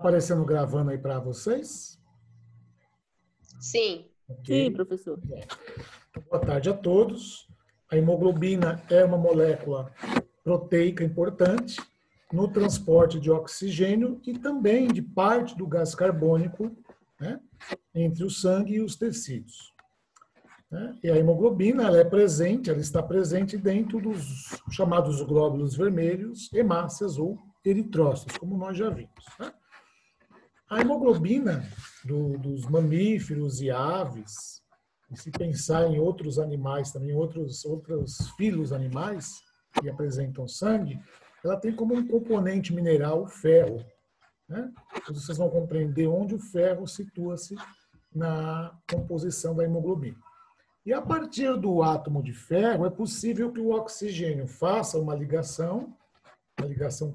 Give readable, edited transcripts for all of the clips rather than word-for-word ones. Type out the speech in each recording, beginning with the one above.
aparecendo gravando aí para vocês? Sim. Okay. Sim, professor. Boa tarde a todos. A hemoglobina é uma molécula proteica importante no transporte de oxigênio e também de parte do gás carbônico, né, entre o sangue e os tecidos. E a hemoglobina, ela está presente dentro dos chamados glóbulos vermelhos, hemácias ou eritrócitos, como nós já vimos. A hemoglobina dos mamíferos e aves, e se pensar em outros animais também, outros filos animais que apresentam sangue, ela tem como um componente mineral o ferro. Vocês vão compreender onde o ferro situa-se na composição da hemoglobina. E a partir do átomo de ferro, é possível que o oxigênio faça uma ligação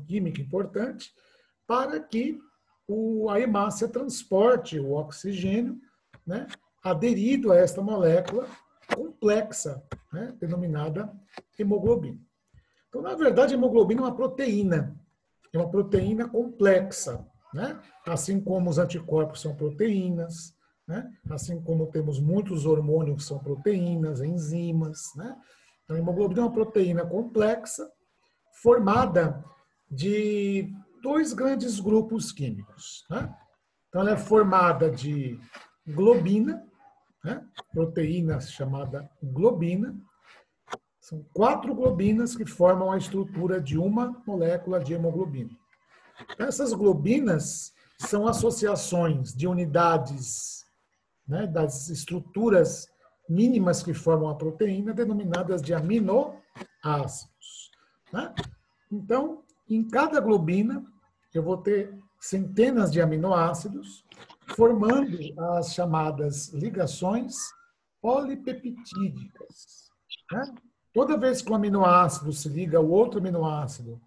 química importante, para que a hemácia transporte o oxigênio, né, aderido a esta molécula complexa, né, denominada hemoglobina. Então, na verdade, a hemoglobina é uma proteína complexa, né? Assim como os anticorpos são proteínas, né? Assim como temos muitos hormônios que são proteínas, enzimas, né? Então, a hemoglobina é uma proteína complexa formada de dois grandes grupos químicos, né? Então, ela é formada de globina, né? Proteína chamada globina. São 4 globinas que formam a estrutura de uma molécula de hemoglobina. Essas globinas são associações de unidades, né, das estruturas mínimas que formam a proteína, denominadas de aminoácidos. Né? Então, em cada globina, eu vou ter centenas de aminoácidos, formando as chamadas ligações polipeptídicas. Né? Toda vez que um aminoácido se liga ao outro aminoácido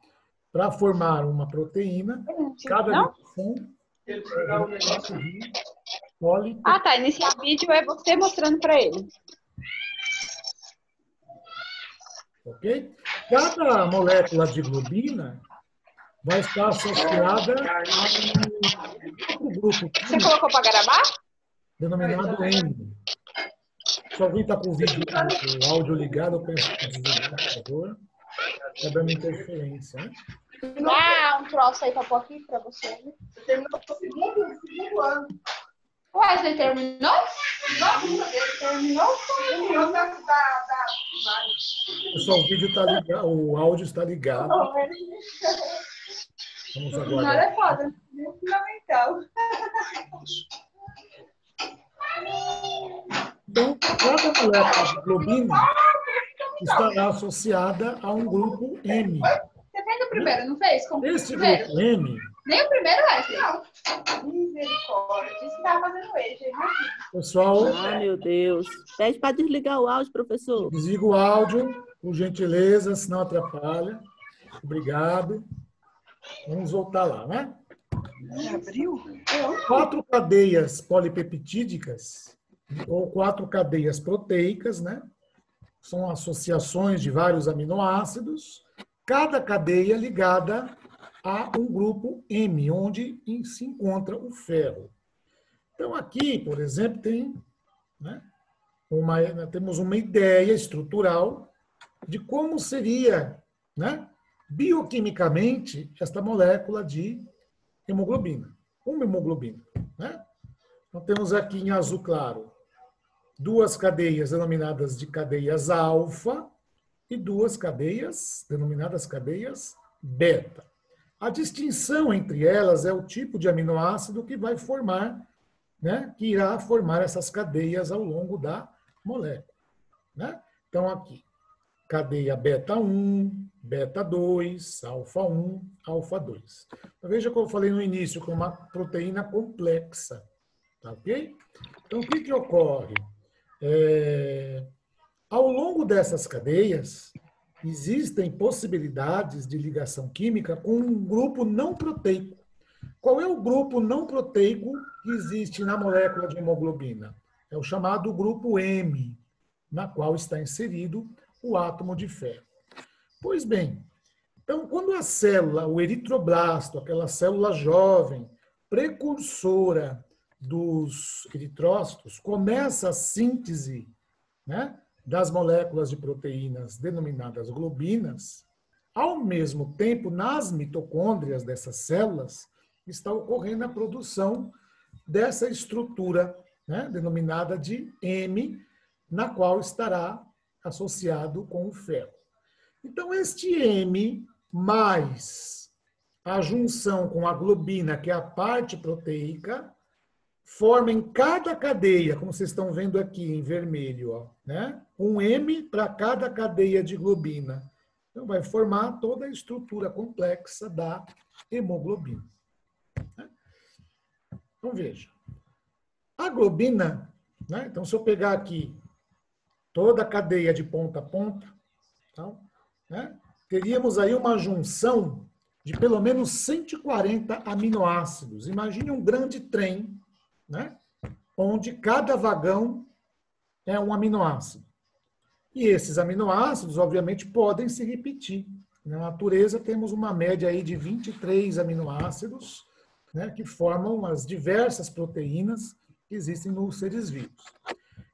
para formar uma proteína, cada ligação é polipeptídica. Ah, tá. Iniciar o vídeo é você mostrando para ele. Ok? Cada molécula de globina vai estar associada a um grupo Você colocou para gravar? denominado M. Se alguém está com o áudio ligado, eu peço para desligar, por favor. Está dando interferência, né? Dá um troço aí para pôr aqui para você. Você terminou o segundo ano. O Wesley terminou? Terminou da Pessoal, o vídeo está ligado, o áudio está ligado. Vamos Nada aguardar. é foda. É fundamental. Então, cada molécula de globina estará associada a um grupo M. Você fez o primeiro, não fez? Esse grupo M, Nem o primeiro, Wesley. Misericórdia. Disse que estava fazendo eixo. pessoal, Ah, meu Deus. Pede para desligar o áudio, professor. desliga o áudio, por gentileza, senão atrapalha. Obrigado. Vamos voltar lá, né? Abriu? 4 cadeias polipeptídicas, ou 4 cadeias proteicas, né? São associações de vários aminoácidos, cada cadeia ligada a um grupo M, onde se encontra o ferro. Então, aqui, por exemplo, temos uma ideia estrutural de como seria, né, bioquimicamente esta molécula de hemoglobina. Uma hemoglobina. Né? Então, temos aqui em azul claro 2 cadeias denominadas de cadeias alfa e 2 cadeias denominadas cadeias beta. A distinção entre elas é o tipo de aminoácido que vai formar, né, que irá formar essas cadeias ao longo da molécula. Né? Então, aqui, cadeia beta 1, beta 2, alfa 1, alfa 2. Então, veja como eu falei no início, que é uma proteína complexa. Tá, ok? Então, o que ocorre? Ao longo dessas cadeias, existem possibilidades de ligação química com um grupo não proteico. Qual é o grupo não proteico que existe na molécula de hemoglobina? É o chamado grupo M, na qual está inserido o átomo de ferro. Pois bem, então, quando a célula, o eritroblasto, aquela célula jovem, precursora dos eritrócitos, começa a síntese, né, das moléculas de proteínas denominadas globinas. Ao mesmo tempo, nas mitocôndrias dessas células, está ocorrendo a produção dessa estrutura, né, denominada de M, na qual estará associado com o ferro. Então, este M mais a junção com a globina, que é a parte proteica, forma em cada cadeia, como vocês estão vendo aqui em vermelho, ó, né, um M para cada cadeia de globina. Então, vai formar toda a estrutura complexa da hemoglobina. Então, veja. A globina, né, então, se eu pegar aqui toda a cadeia de ponta a ponta, então, né, teríamos aí uma junção de pelo menos 140 aminoácidos. Imagine um grande trem, né, onde cada vagão é um aminoácido. E esses aminoácidos, obviamente, podem se repetir. Na natureza, temos uma média aí de 23 aminoácidos, né, que formam as diversas proteínas que existem nos seres vivos.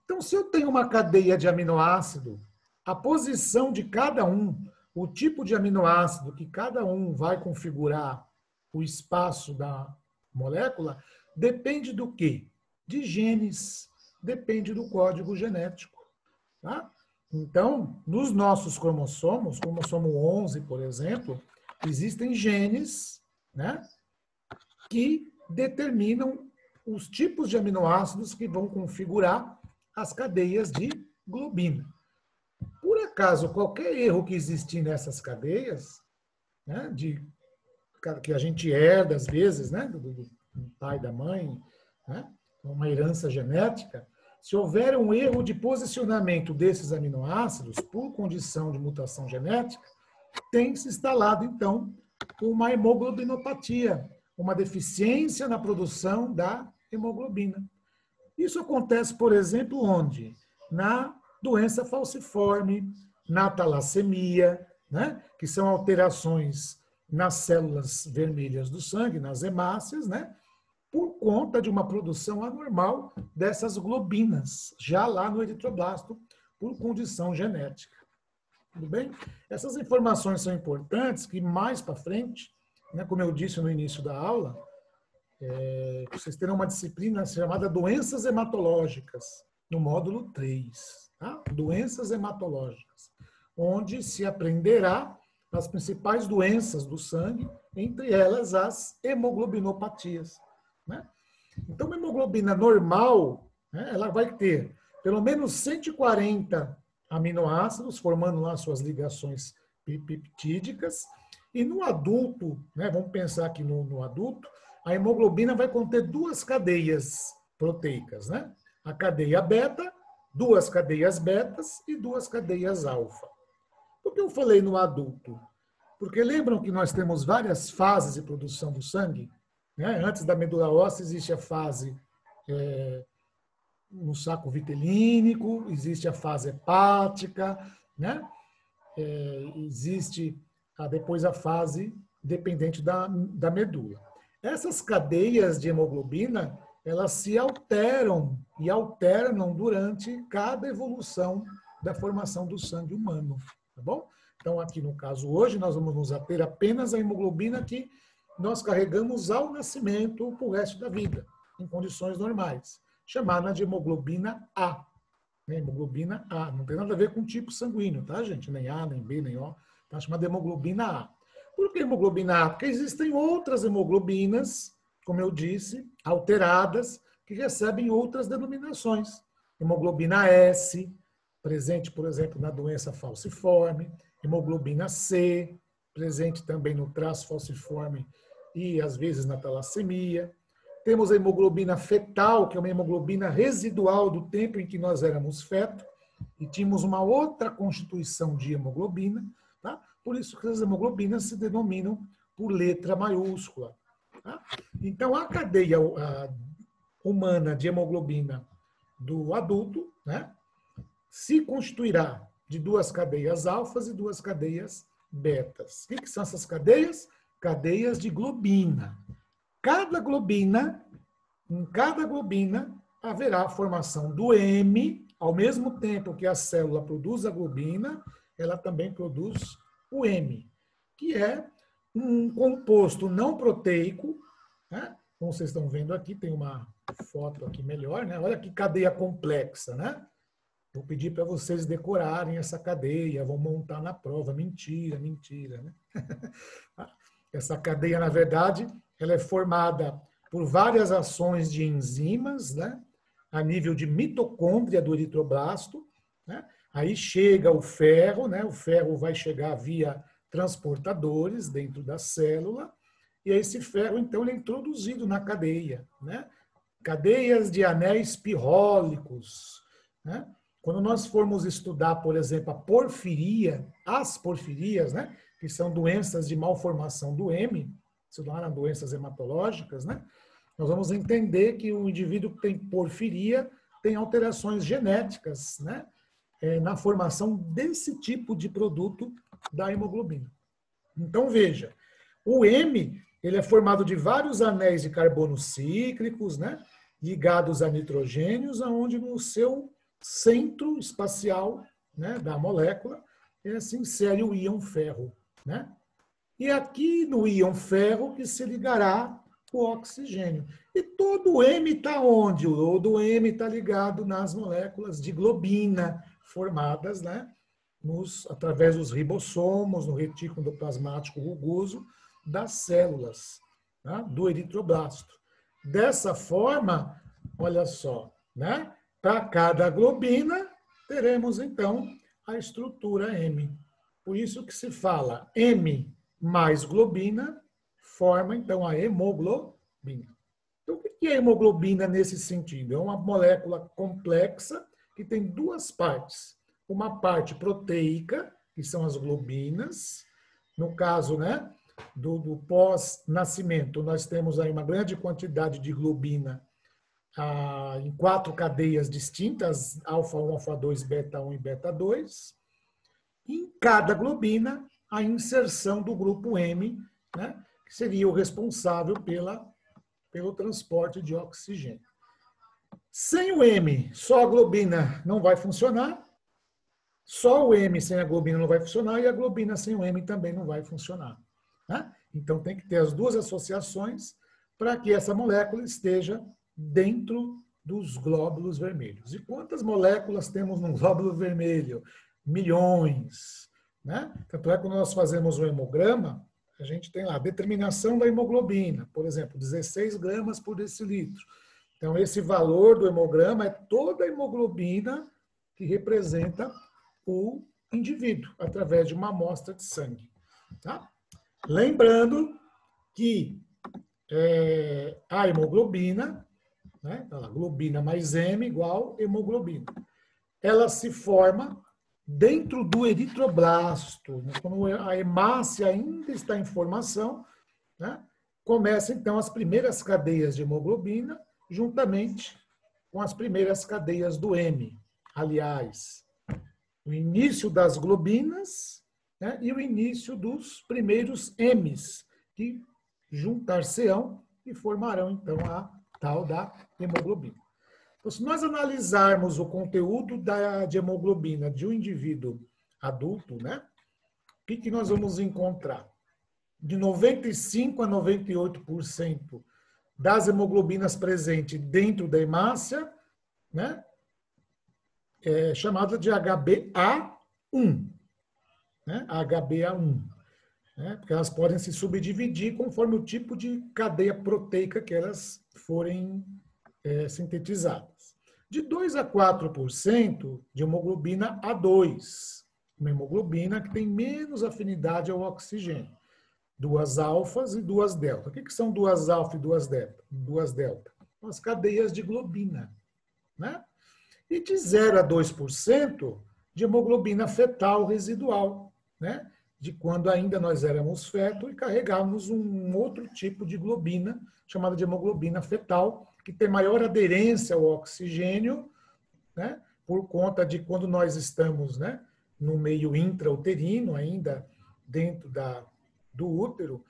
Então, se eu tenho uma cadeia de aminoácido, a posição de cada um, o tipo de aminoácido que cada um vai configurar o espaço da molécula, depende do quê? De genes, depende do código genético. Tá? Então, nos nossos cromossomos, cromossomo 11, por exemplo, existem genes, né, que determinam os tipos de aminoácidos que vão configurar as cadeias de globina. Por acaso, qualquer erro que existir nessas cadeias, né, que a gente herda às vezes, né, do pai, da mãe, né, uma herança genética, se houver um erro de posicionamento desses aminoácidos por condição de mutação genética, tem se instalado, então, uma hemoglobinopatia, uma deficiência na produção da hemoglobina. Isso acontece, por exemplo, onde? Na doença falciforme, na talassemia, né? Que são alterações nas células vermelhas do sangue, nas hemácias, né? Por conta de uma produção anormal dessas globinas, já lá no eritroblasto, por condição genética. Tudo bem? Essas informações são importantes que mais para frente, né, como eu disse no início da aula, vocês terão uma disciplina chamada doenças hematológicas, no módulo 3. Tá? Doenças hematológicas, onde se aprenderá as principais doenças do sangue, entre elas as hemoglobinopatias. Né? Então, uma hemoglobina normal, né, ela vai ter pelo menos 140 aminoácidos, formando lá suas ligações peptídicas, e no adulto, né, vamos pensar aqui no adulto, a hemoglobina vai conter duas cadeias proteicas, né? A cadeia beta, duas cadeias betas e duas cadeias alfa. Por que eu falei no adulto? Porque lembram que nós temos várias fases de produção do sangue? Né? Antes da medula óssea existe a fase no saco vitelínico, existe a fase hepática, né? Existe depois a fase dependente da medula. Essas cadeias de hemoglobina, elas se alteram e alternam durante cada evolução da formação do sangue humano, tá bom? Então, aqui no caso hoje, nós vamos nos ater apenas à hemoglobina que nós carregamos ao nascimento para o resto da vida, em condições normais, chamada de hemoglobina A. Hemoglobina A, não tem nada a ver com tipo sanguíneo, tá, gente? Nem A, nem B, nem O, tá chamada hemoglobina A. Por que hemoglobina A? Porque existem outras hemoglobinas, como eu disse, alteradas, que recebem outras denominações. Hemoglobina S, presente, por exemplo, na doença falciforme. Hemoglobina C, presente também no traço falciforme e, às vezes, na talassemia. Temos a hemoglobina fetal, que é uma hemoglobina residual do tempo em que nós éramos feto, e tínhamos uma outra constituição de hemoglobina, tá? Por isso que as hemoglobinas se denominam por letra maiúscula. Tá? Então, a cadeia humana de hemoglobina do adulto, né, se constituirá de duas cadeias alfas e duas cadeias betas. O que são essas cadeias? Cadeias de globina. em cada globina haverá a formação do M, ao mesmo tempo que a célula produz a globina, ela também produz o M, que é um composto não proteico, né? Como vocês estão vendo aqui, tem uma foto aqui melhor, né? Olha que cadeia complexa, né? Vou pedir para vocês decorarem essa cadeia, vão montar na prova. Mentira, mentira, né? Essa cadeia, na verdade, ela é formada por várias ações de enzimas, né? A nível de mitocôndria do eritroblasto, né? Aí chega o ferro, né? O ferro vai chegar via transportadores dentro da célula, e esse ferro, então, ele é introduzido na cadeia, né? Cadeias de anéis pirrólicos, né? Quando nós formos estudar, por exemplo, a porfiria, as porfirias, né? Que são doenças de malformação do M, se tornam doenças hematológicas, né? Nós vamos entender que o indivíduo que tem porfiria tem alterações genéticas, né? Na formação desse tipo de produto da hemoglobina. Então, veja, o M, ele é formado de vários anéis de carbono cíclicos, né? Ligados a nitrogênios, aonde no seu centro espacial, né, da molécula, se insere o íon ferro, né? E aqui no íon ferro que se ligará o oxigênio. E todo o M está onde? Todo o M está ligado nas moléculas de globina formadas, né, através dos ribossomos, no retículo endoplasmático rugoso das células, né, do eritroblasto. Dessa forma, olha só, né, para cada globina teremos então a estrutura M. Por isso que se fala M mais globina forma, então, a hemoglobina. Então, o que é hemoglobina nesse sentido? É uma molécula complexa que tem duas partes. Uma parte proteica, que são as globinas. No caso, né, do pós-nascimento, nós temos aí uma grande quantidade de globina em 4 cadeias distintas, alfa-1, alfa-2, beta-1 e beta-2. Em cada globina, a inserção do grupo M, né, que seria o responsável pelo transporte de oxigênio. Sem o M, só a globina não vai funcionar, só o M sem a globina não vai funcionar e a globina sem o M também não vai funcionar, né? Então tem que ter as duas associações para que essa molécula esteja dentro dos glóbulos vermelhos. E quantas moléculas temos num glóbulo vermelho? Milhões, né? Tanto é que quando nós fazemos o hemograma, a gente tem lá a determinação da hemoglobina, por exemplo, 16 gramas por decilitro. Então, esse valor do hemograma é toda a hemoglobina que representa o indivíduo, através de uma amostra de sangue. Tá? Lembrando que a hemoglobina, né, globina mais M igual hemoglobina, ela se forma dentro do eritroblasto. Quando a hemácia ainda está em formação, né, começam então as primeiras cadeias de hemoglobina, juntamente com as primeiras cadeias do M. Aliás, o início das globinas, né, e o início dos primeiros M's, que juntar-se-ão e formarão então a tal da hemoglobina. Então, se nós analisarmos o conteúdo de hemoglobina de um indivíduo adulto, né, o que nós vamos encontrar? De 95% a 98% das hemoglobinas presentes dentro da hemácia, né, é chamada de HbA1, né, HbA1, né, porque elas podem se subdividir conforme o tipo de cadeia proteica que elas forem sintetizadas. De 2% a 4% de hemoglobina A2, uma hemoglobina que tem menos afinidade ao oxigênio. 2 alfas e 2 delta. O que são 2 alfa e 2 delta? 2 delta. As cadeias de globina, né? E de 0 a 2% de hemoglobina fetal residual, né? De quando ainda nós éramos feto e carregávamos um outro tipo de globina, chamada de hemoglobina fetal, que tem maior aderência ao oxigênio, né? Por conta de quando nós estamos, né, no meio intrauterino, ainda dentro do útero,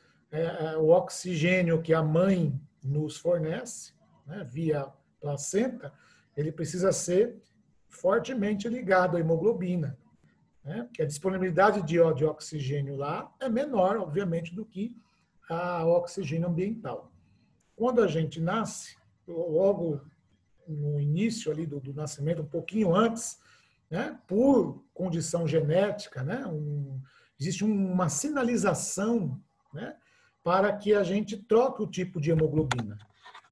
o oxigênio que a mãe nos fornece, né, via placenta, ele precisa ser fortemente ligado à hemoglobina, né, porque a disponibilidade de oxigênio lá é menor, obviamente, do que a oxigênio ambiental. Quando a gente nasce, logo no início ali do nascimento, um pouquinho antes, né, por condição genética, né, existe uma sinalização, né, para que a gente troque o tipo de hemoglobina,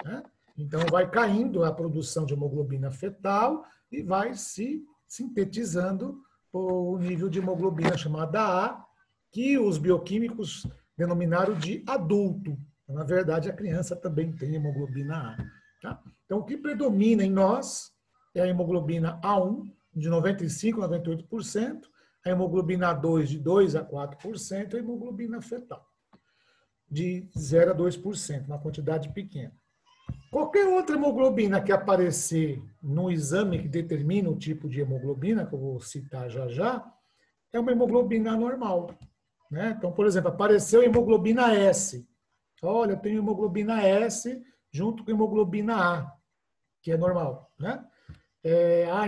né? Então, vai caindo a produção de hemoglobina fetal e vai se sintetizando o nível de hemoglobina chamada A, que os bioquímicos denominaram de adulto. Na verdade, a criança também tem hemoglobina A. Tá? Então, o que predomina em nós é a hemoglobina A1, de 95% a 98%, a hemoglobina A2, de 2% a 4%, a hemoglobina fetal, de 0% a 2%, uma quantidade pequena. Qualquer outra hemoglobina que aparecer no exame que determina o tipo de hemoglobina, que eu vou citar já já, é uma hemoglobina normal, né? Então, por exemplo, apareceu hemoglobina S. Olha, eu tenho hemoglobina S junto com hemoglobina A, que é normal, né?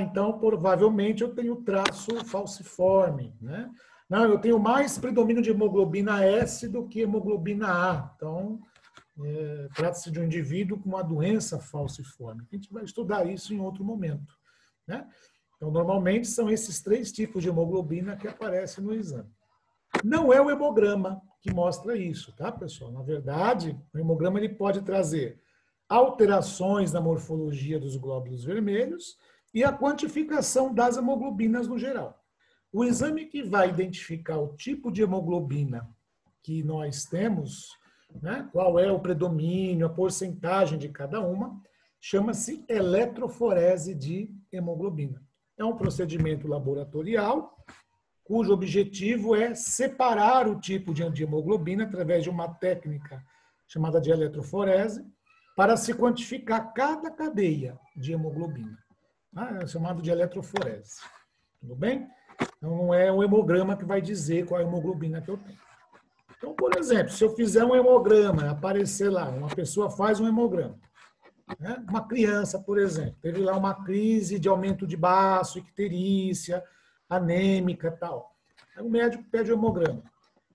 Então, provavelmente, eu tenho traço falciforme, né? Não, eu tenho mais predomínio de hemoglobina S do que hemoglobina A. Então, trata-se de um indivíduo com uma doença falciforme. A gente vai estudar isso em outro momento, né? Então, normalmente, são esses 3 tipos de hemoglobina que aparecem no exame. Não é o hemograma que mostra isso, tá, pessoal? Na verdade, o hemograma ele pode trazer alterações na morfologia dos glóbulos vermelhos e a quantificação das hemoglobinas no geral. O exame que vai identificar o tipo de hemoglobina que nós temos, né, qual é o predomínio, a porcentagem de cada uma, chama-se eletroforese de hemoglobina. É um procedimento laboratorial cujo objetivo é separar o tipo de hemoglobina através de uma técnica chamada de eletroforese para se quantificar cada cadeia de hemoglobina. É chamado de eletroforese. Tudo bem? Então, não é o hemograma que vai dizer qual é a hemoglobina que eu tenho. Então, por exemplo, se eu fizer um hemograma, aparecer lá, uma pessoa faz um hemograma, né? Uma criança, por exemplo, teve lá uma crise de aumento de baço, icterícia, anêmica e tal. Aí o médico pede o hemograma.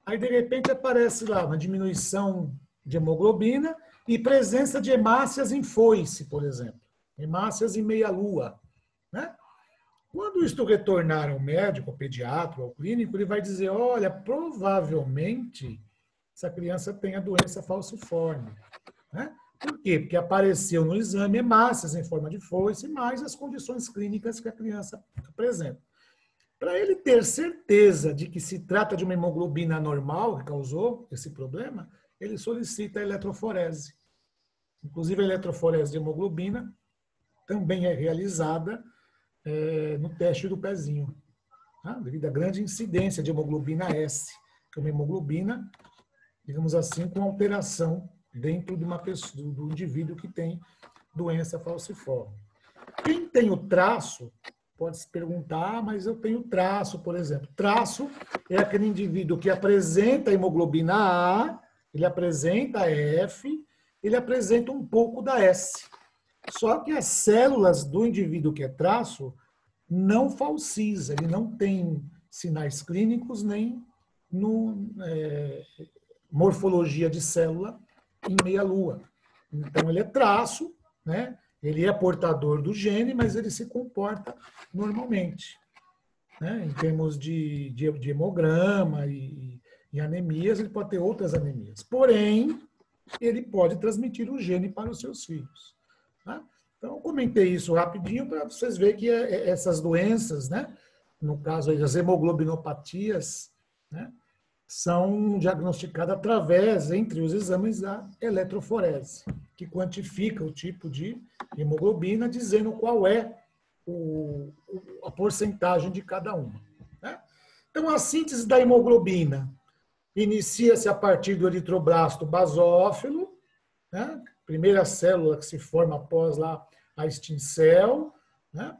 Aí, de repente, aparece lá uma diminuição de hemoglobina e presença de hemácias em foice, por exemplo. Hemácias em meia-lua, né? Quando isto retornar ao médico, ao pediatra, ao clínico, ele vai dizer, olha, provavelmente essa criança tem a doença falciforme, né? Por quê? Porque apareceu no exame hemácias em forma de foice, mais as condições clínicas que a criança apresenta. Para ele ter certeza de que se trata de uma hemoglobina normal que causou esse problema, ele solicita a eletroforese. Inclusive, a eletroforese de hemoglobina também é realizada no teste do pezinho, tá? Devido à grande incidência de hemoglobina S, que é uma hemoglobina, digamos assim, com alteração dentro de uma pessoa, do indivíduo que tem doença falciforme. Quem tem o traço pode se perguntar, mas eu tenho traço, por exemplo. Traço é aquele indivíduo que apresenta a hemoglobina A, ele apresenta a F, ele apresenta um pouco da S. Só que as células do indivíduo que é traço não falciza, ele não tem sinais clínicos nem morfologia de célula em meia-lua. Então, ele é traço, né? Ele é portador do gene, mas ele se comporta normalmente, né? Em termos de hemograma e anemias, ele pode ter outras anemias. Porém, ele pode transmitir o gene para os seus filhos, tá? Então, eu comentei isso rapidinho para vocês verem que essas doenças, né, no caso aí, as hemoglobinopatias, né, são diagnosticadas através, entre os exames, da eletroforese, que quantifica o tipo de hemoglobina, dizendo qual é a porcentagem de cada uma, né? Então, a síntese da hemoglobina inicia-se a partir do eritroblasto basófilo, né? Primeira célula que se forma após lá a extincel, né?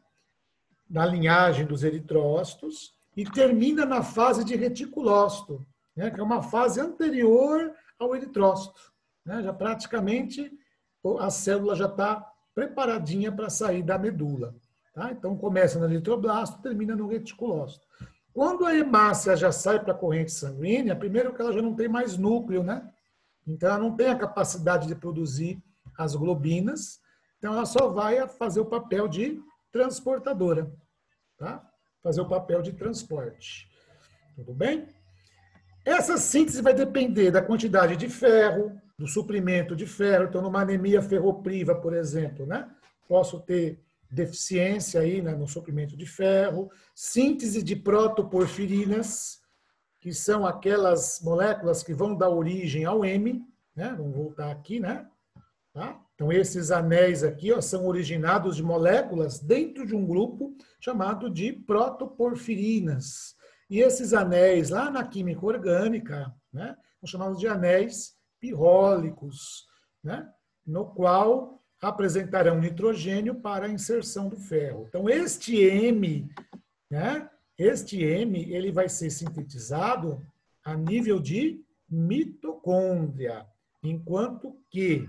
Na linhagem dos eritrócitos, e termina na fase de reticulócito, né? Que é uma fase anterior ao eritrócito, né? Já praticamente a célula já está preparadinha para sair da medula. Tá? Então, começa no eritroblasto, termina no reticulócito. Quando a hemácia já sai para a corrente sanguínea, primeiro que ela já não tem mais núcleo, né? Então, ela não tem a capacidade de produzir as globinas, então ela só vai fazer o papel de transportadora, tá? Fazer o papel de transporte. Tudo bem? Essa síntese vai depender da quantidade de ferro, do suprimento de ferro. Então, numa anemia ferropriva, por exemplo, né? Posso ter deficiência aí, né, no suprimento de ferro. Síntese de protoporfirinas, que são aquelas moléculas que vão dar origem ao M, né? Vamos voltar aqui, né? Tá? Então, esses anéis aqui, ó, são originados de moléculas dentro de um grupo chamado de protoporfirinas. E esses anéis, lá na química orgânica, né, são chamados de anéis pirrólicos, né, no qual apresentarão nitrogênio para a inserção do ferro. Então, este M, né, ele vai ser sintetizado a nível de mitocôndria, enquanto que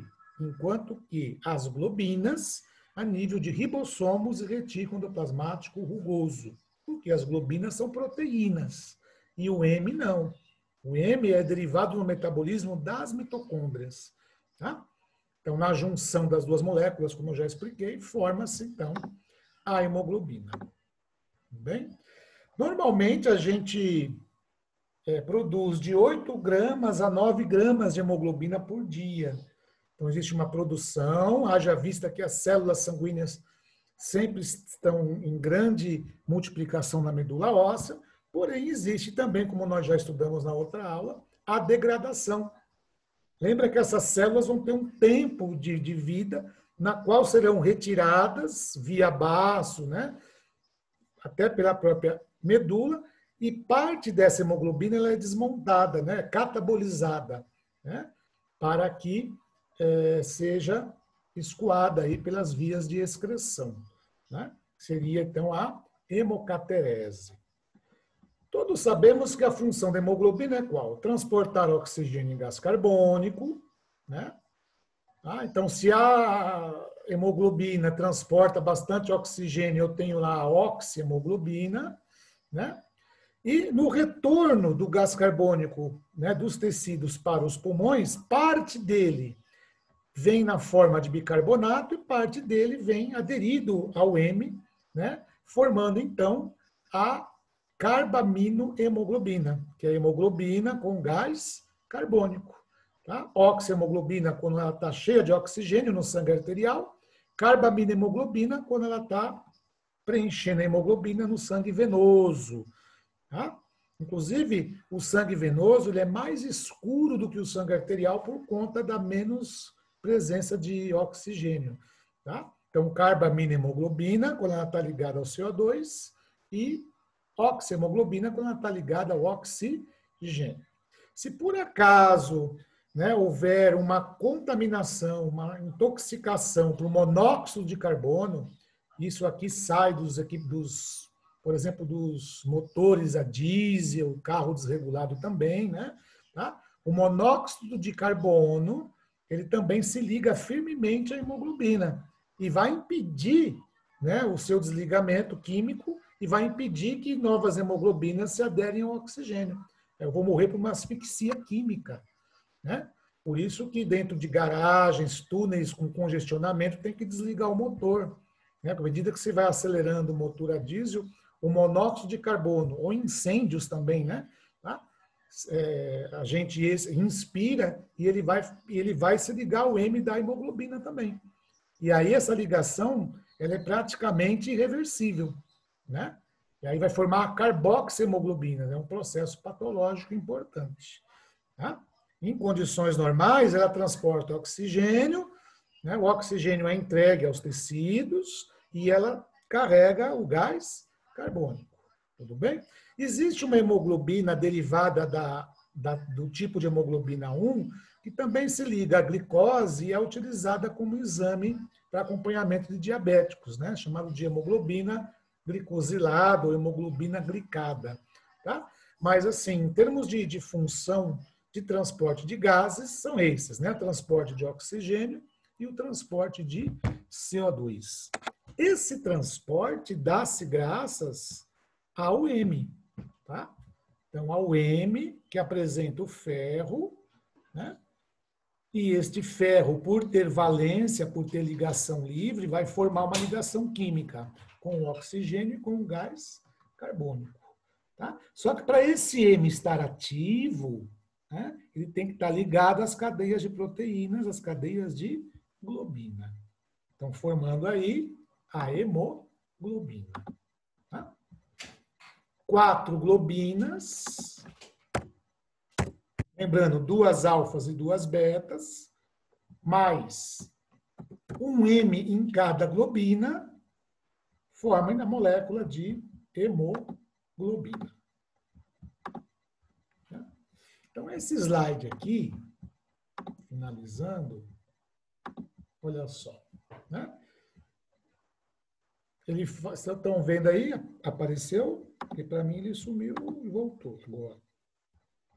as globinas a nível de ribossomos e retículo endoplasmático rugoso, porque as globinas são proteínas e o M não. O M é derivado no metabolismo das mitocôndrias. Tá? Então, na junção das duas moléculas, como eu já expliquei, forma-se, então, a hemoglobina. Bem? Normalmente, a gente produz de 8 gramas a 9 gramas de hemoglobina por dia. Então, existe uma produção, haja vista que as células sanguíneas sempre estão em grande multiplicação na medula óssea, porém existe também, como nós já estudamos na outra aula, a degradação. Lembra que essas células vão ter um tempo de vida na qual serão retiradas via baço, né? Até pela própria medula, e parte dessa hemoglobina ela é desmontada, né? Catabolizada, né? Para que seja escoada aí pelas vias de excreção, né? Seria, então, a hemocaterese. Todos sabemos que a função da hemoglobina é qual? Transportar oxigênio em gás carbônico, né? Então, se a hemoglobina transporta bastante oxigênio, eu tenho lá a oxihemoglobina, né? E no retorno do gás carbônico, né, dos tecidos para os pulmões, parte dele vem na forma de bicarbonato e parte dele vem aderido ao M, né, formando, então, a carbaminohemoglobina, que é a hemoglobina com gás carbônico. Tá? Oxihemoglobina, quando ela está cheia de oxigênio no sangue arterial, carbaminohemoglobina, quando ela está preenchendo a hemoglobina no sangue venoso. Tá? Inclusive, o sangue venoso ele é mais escuro do que o sangue arterial por conta da menos presença de oxigênio. Tá? Então, carbaminohemoglobina, quando ela está ligada ao CO2, e oxihemoglobina, quando ela está ligada ao oxigênio. Se por acaso, né, houver uma contaminação, uma intoxicação por monóxido de carbono, isso aqui sai por exemplo, dos motores a diesel, carro desregulado também, né? Tá? O monóxido de carbono, ele também se liga firmemente à hemoglobina e vai impedir, né, o seu desligamento químico e vai impedir que novas hemoglobinas se aderem ao oxigênio. Eu vou morrer por uma asfixia química, né? Por isso que dentro de garagens, túneis com congestionamento, tem que desligar o motor. Né? À medida que você vai acelerando o motor a diesel, o monóxido de carbono, ou incêndios também, né? Tá? A gente inspira e ele vai se ligar ao M da hemoglobina também. E aí essa ligação ela é praticamente irreversível, né? E aí vai formar a carboxihemoglobina, é um processo patológico importante. Tá? Em condições normais, ela transporta oxigênio, né? O oxigênio é entregue aos tecidos e ela carrega o gás carbônico. Tudo bem? Existe uma hemoglobina derivada do tipo de hemoglobina 1, que também se liga à glicose e é utilizada como exame para acompanhamento de diabéticos, né? Chamado de hemoglobina glicosilada ou hemoglobina glicada. Tá? Mas, assim, em termos de função de transporte de gases são esses, né? O transporte de oxigênio e o transporte de CO2. Esse transporte dá-se graças ao M, tá? Então, ao M, que apresenta o ferro, né? E este ferro, por ter valência, por ter ligação livre, vai formar uma ligação química com o oxigênio e com o gás carbônico. Tá? Só que para esse M estar ativo, né, ele tem que estar ligado às cadeias de proteínas, às cadeias de globina. Então, formando aí a hemoglobina. Tá? 4 globinas. Lembrando, 2 alfas e 2 betas, mais um M em cada globina, formam a molécula de hemoglobina. Então, esse slide aqui, finalizando, olha só. Né? Vocês estão vendo aí? Apareceu? E para mim ele sumiu e voltou agora.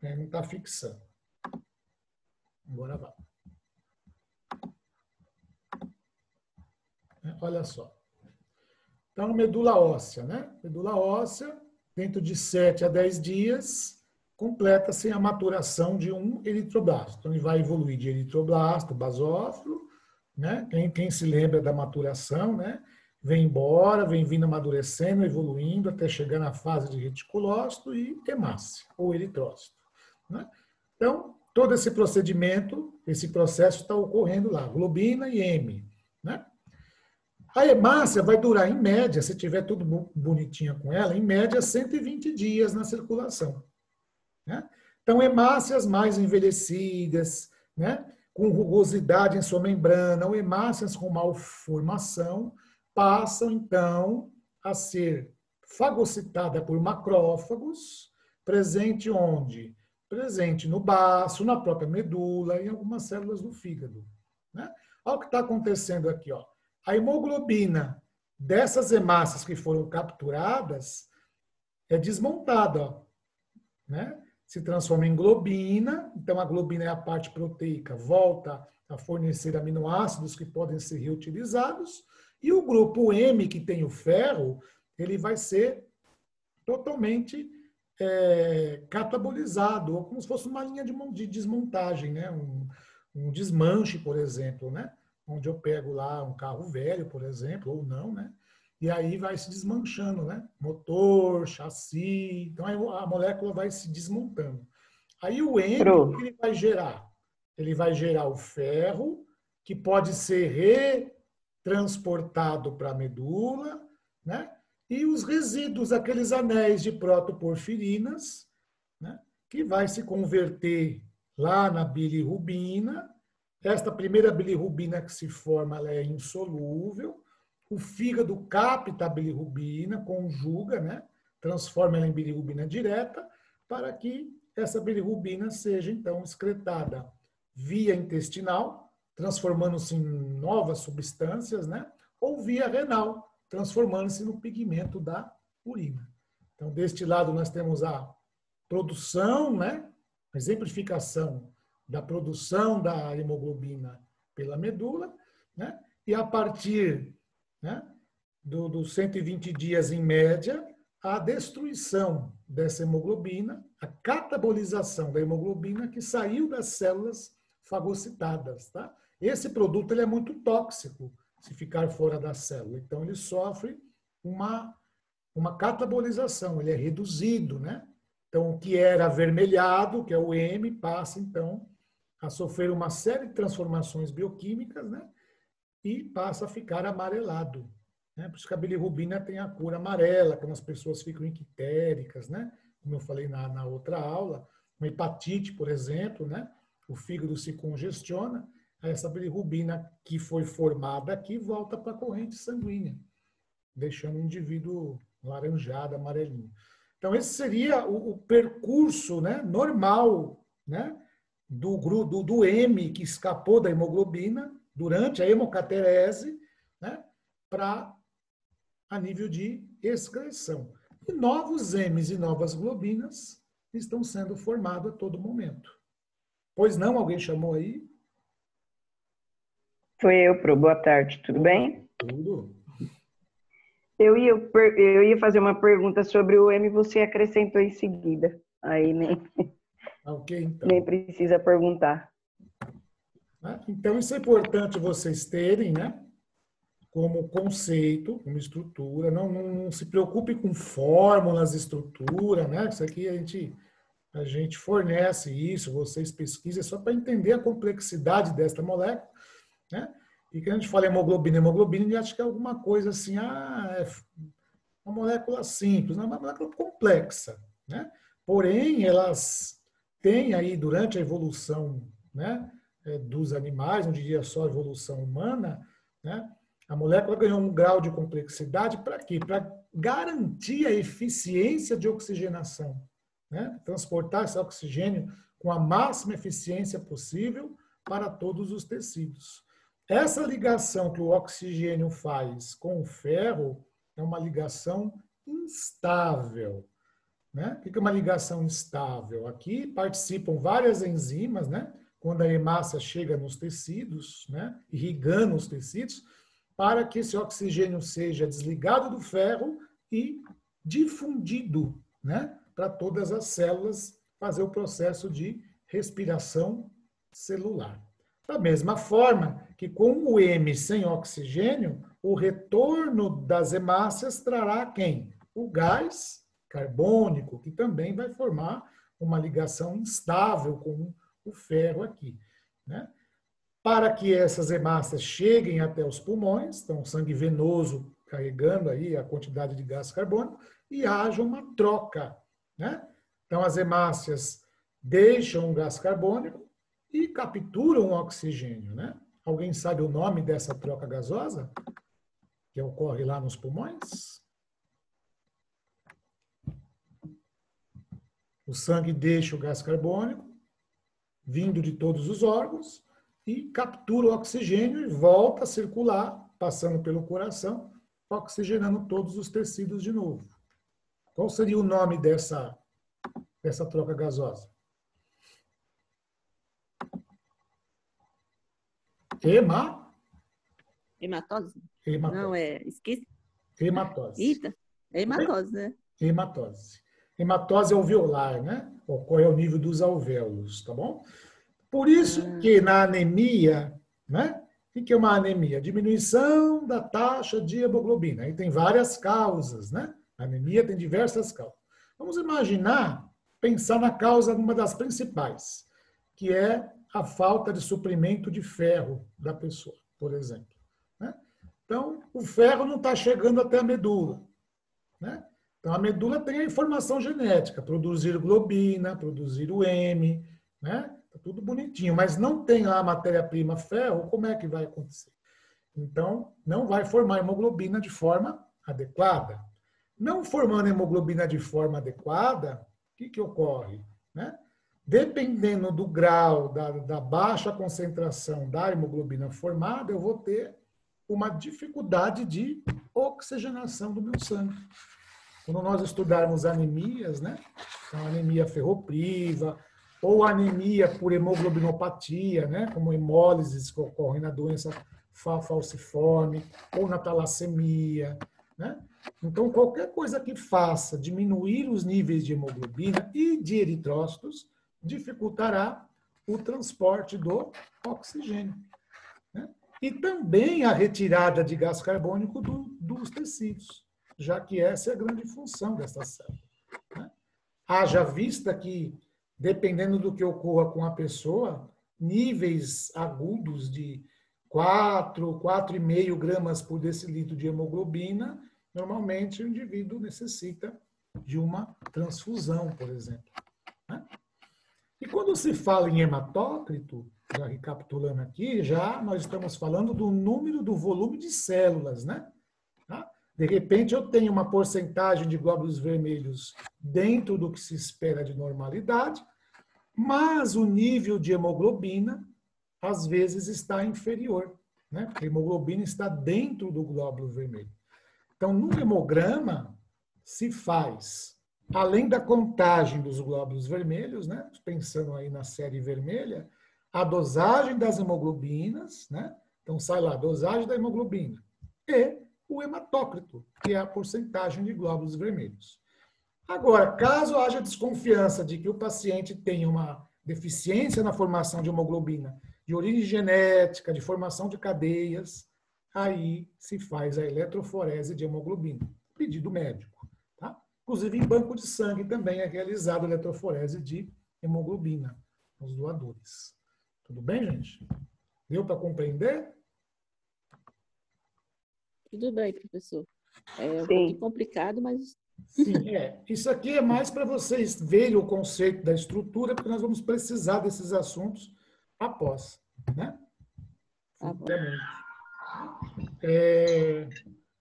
Não está fixando. Agora vai. Olha só. Então, medula óssea, né? Medula óssea, dentro de 7 a 10 dias, completa-se a maturação de um eritroblasto. Então, ele vai evoluir de eritroblasto, basófilo, né? Quem se lembra da maturação, né? Vem embora, vem vindo amadurecendo, evoluindo, até chegar na fase de reticulócito e hemácia, ou eritrócito. Né? Então, todo esse procedimento, esse processo está ocorrendo lá, globina e M. Né? A hemácia vai durar, em média, se tiver tudo bonitinho com ela, em média 120 dias na circulação. Né? Então, hemácias mais envelhecidas, né? Com rugosidade em sua membrana, ou hemácias com malformação, passam, então, a ser fagocitada por macrófagos, presente onde? Presente no baço, na própria medula e em algumas células do fígado. Né? Olha o que está acontecendo aqui. Ó. A hemoglobina dessas hemácias que foram capturadas é desmontada. Ó, né? Se transforma em globina, então a globina é a parte proteica, volta a fornecer aminoácidos que podem ser reutilizados, e o grupo M, que tem o ferro, ele vai ser totalmente catabolizado, ou como se fosse uma linha de desmontagem, né? Um desmanche, por exemplo, né? Onde eu pego lá um carro velho, por exemplo, ou não, né? E aí vai se desmanchando, né? Motor, chassi, então a molécula vai se desmontando. Aí o M, o que ele vai gerar? Ele vai gerar o ferro, que pode ser retransportado para a medula, né? E os resíduos, aqueles anéis de protoporfirinas, né? Que vai se converter lá na bilirrubina. Esta primeira bilirrubina que se forma, ela é insolúvel. O fígado capta a bilirrubina, conjuga, né? Transforma ela em bilirrubina direta, para que essa bilirrubina seja, então, excretada via intestinal, transformando-se em novas substâncias, né? Ou via renal, transformando-se no pigmento da urina. Então, deste lado, nós temos a produção, né? A exemplificação da produção da hemoglobina pela medula, né? E a partir, né, dos 120 dias em média, a destruição dessa hemoglobina, a catabolização da hemoglobina que saiu das células fagocitadas. Tá? Esse produto ele é muito tóxico se ficar fora da célula, então ele sofre uma catabolização, ele é reduzido. Né? Então, o que era avermelhado, que é o M, passa então a sofrer uma série de transformações bioquímicas, né? E passa a ficar amarelado. Né? Por isso que a bilirrubina tem a cor amarela, quando as pessoas ficam ictéricas, né? Como eu falei na outra aula, uma hepatite, por exemplo, né? O fígado se congestiona, essa bilirrubina que foi formada aqui volta para a corrente sanguínea, deixando o indivíduo laranjado, amarelinho. Então, esse seria o percurso, né, normal, né, do M que escapou da hemoglobina durante a hemocaterese, né, para a nível de excreção. E novos M's e novas globinas estão sendo formados a todo momento. Pois não, alguém chamou aí? Sou eu, Pro. Boa tarde, tudo bem? Tudo. Eu ia fazer uma pergunta sobre o M, você acrescentou em seguida. Aí Ok, então. nem precisa perguntar. Então, isso é importante vocês terem, né? Como conceito, como estrutura. Não se preocupe com fórmulas, estrutura, né? Isso aqui a gente fornece isso, vocês pesquisem só para entender a complexidade desta molécula, né? E que a gente fala hemoglobina, a gente acha que é alguma coisa assim, é uma molécula simples, não é uma molécula complexa, né? Porém, elas têm aí, durante a evolução, né, dos animais, não diria só a evolução humana, né? A molécula ganhou um grau de complexidade para quê? Para garantir a eficiência de oxigenação, né? Transportar esse oxigênio com a máxima eficiência possível para todos os tecidos. Essa ligação que o oxigênio faz com o ferro é uma ligação instável, né? O que é uma ligação instável? Aqui participam várias enzimas, né? Quando a hemácia chega nos tecidos, né? Irrigando os tecidos, para que esse oxigênio seja desligado do ferro e difundido, né? Para todas as células fazer o processo de respiração celular. Da mesma forma que com o M sem oxigênio, o retorno das hemácias trará quem? O gás carbônico, que também vai formar uma ligação instável com o ferro aqui, né? Para que essas hemácias cheguem até os pulmões, então sangue venoso carregando aí a quantidade de gás carbônico, e haja uma troca, né? Então as hemácias deixam o gás carbônico e capturam o oxigênio, né? Alguém sabe o nome dessa troca gasosa que ocorre lá nos pulmões? O sangue deixa o gás carbônico, vindo de todos os órgãos, e captura o oxigênio e volta a circular, passando pelo coração, oxigenando todos os tecidos de novo. Qual seria o nome dessa troca gasosa? Hematose? Hematose. Não, esqueci. Hematose. Eita, é hematose, né? Hematose. Hematose alveolar, né? Ocorre ao nível dos alvéolos, tá bom? Por isso que na anemia, né? O que é uma anemia? Diminuição da taxa de hemoglobina. Aí tem várias causas, né? A anemia tem diversas causas. Vamos imaginar, pensar na causa, uma das principais, que é a falta de suprimento de ferro da pessoa, por exemplo, né? Então, o ferro não está chegando até a medula, né? Então, a medula tem a informação genética, produzir globina, produzir o M, né? Tá tudo bonitinho, mas não tem lá a matéria-prima ferro, como é que vai acontecer? Então, não vai formar hemoglobina de forma adequada. Não formando hemoglobina de forma adequada, o que ocorre, né? Dependendo do grau da baixa concentração da hemoglobina formada, eu vou ter uma dificuldade de oxigenação do meu sangue. Quando nós estudarmos anemias, né? Então, anemia ferropriva, ou anemia por hemoglobinopatia, né? Como hemólises que ocorrem na doença falciforme, ou na talassemia, né? Então, qualquer coisa que faça diminuir os níveis de hemoglobina e de eritrócitos dificultará o transporte do oxigênio, né? E também a retirada de gás carbônico dos tecidos, já que essa é a grande função dessa célula, né? Haja vista que, dependendo do que ocorra com a pessoa, níveis agudos de 4,5 gramas por decilitro de hemoglobina, normalmente o indivíduo necessita de uma transfusão, por exemplo, né? E quando se fala em hematócrito, já recapitulando aqui, já nós estamos falando do número, do volume de células, né? Tá? De repente, eu tenho uma porcentagem de glóbulos vermelhos dentro do que se espera de normalidade, mas o nível de hemoglobina, às vezes, está inferior, né? Porque a hemoglobina está dentro do glóbulo vermelho. Então, no hemograma, se faz além da contagem dos glóbulos vermelhos, né? Pensando aí na série vermelha, a dosagem das hemoglobinas, né? Então sai lá, dosagem da hemoglobina e o hematócrito, que é a porcentagem de glóbulos vermelhos. Agora, caso haja desconfiança de que o paciente tenha uma deficiência na formação de hemoglobina, de origem genética, de formação de cadeias, aí se faz a eletroforese de hemoglobina, pedido médico. Tá? Inclusive, em banco de sangue também é realizada a eletroforese de hemoglobina nos doadores. Tudo bem, gente? Deu para compreender? Tudo bem, professor. É um Sim. pouquinho complicado, mas Sim, isso aqui é mais para vocês verem o conceito da estrutura, porque nós vamos precisar desses assuntos após, né? tá bom.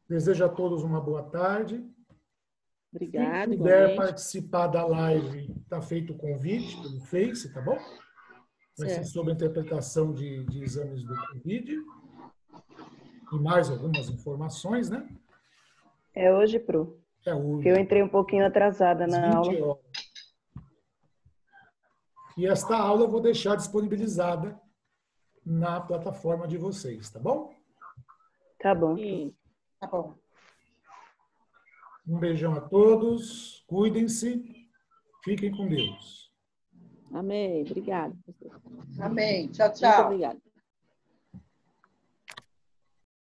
Desejo a todos uma boa tarde. Obrigada, Quem puder igualmente. participar da live, está feito o convite pelo Face, tá bom? Vai ser Certo. sobre a interpretação de exames do Covid e mais algumas informações, né? É hoje, Pro. É hoje. Eu entrei um pouquinho atrasada Às na 20 aula. horas. E esta aula eu vou deixar disponibilizada na plataforma de vocês, tá bom? Tá bom. Sim. Tá bom. Um beijão a todos, cuidem-se, fiquem com Deus. Amém. Obrigada, professor. Amém. Tchau, Muito tchau. obrigada.